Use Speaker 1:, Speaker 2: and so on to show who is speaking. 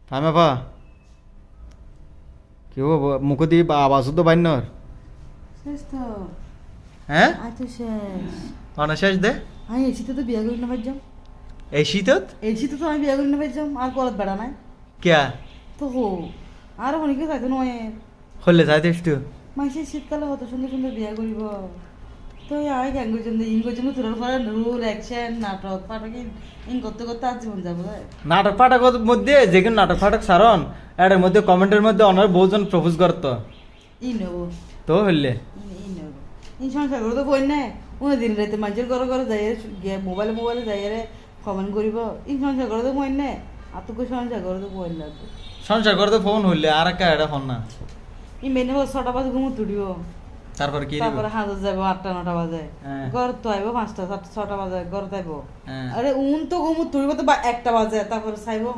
Speaker 1: হ্যাঁ বাবা কি মুখ দিয়ে আওয়াজ তো বাইনর
Speaker 2: শেষ তো
Speaker 1: হ্যাঁ
Speaker 2: আজ তো শেষ
Speaker 1: অনশেষ দে
Speaker 2: আমি এই শীতে তো বিয়া করি না পাইজাম
Speaker 1: এই শীতত
Speaker 2: এই শীতে তো আমি বিয়া করি না পাইজাম আর কলত বেড়া নাই
Speaker 1: কিয়া
Speaker 2: তো হো আর অনেকে থাকতো নয়
Speaker 1: হলে যাইতে একটু
Speaker 2: মাসে শীতকালে কত সুন্দর সুন্দর বিয়া করিব তো আয় গ্যাং করছেন ইন করছেন তোরার পরে রুল অ্যাকশন নাটক ফাটক ইন করতে করতে আর জীবন যাবো তাই
Speaker 1: নাটক ফাটকের মধ্যে যেগুলো নাটক ফাটক সারন এর মধ্যে কমেন্টের মধ্যে অনার বহুজন প্রপোজ করত
Speaker 2: ই নেবো
Speaker 1: তো হইলে
Speaker 2: ই নেবো ইন সংসার করে তো কই না উনি দিন রাতে মানুষের ঘরে ঘরে যাই মোবাইলে মোবাইলে যাই কমেন্ট করিব ইন সংসার করে তো কই না আর তো সংসার করে তো কই না
Speaker 1: সংসার করতে ফোন হইলে আর একটা এটা ফোন না
Speaker 2: ই মেনে 6টা বাজে ঘুমো তুলিব
Speaker 1: তারপর কি
Speaker 2: তারপরে হাজার যাবো 8টা 9টা বাজে
Speaker 1: হ্যাঁ।
Speaker 2: ঘর তো আইব 5টা 6টা বাজে ঘর যাইব
Speaker 1: হ্যাঁ।
Speaker 2: আরে উন তো ঘুমো তুলিব তো 1টা বাজে তারপরে চাইব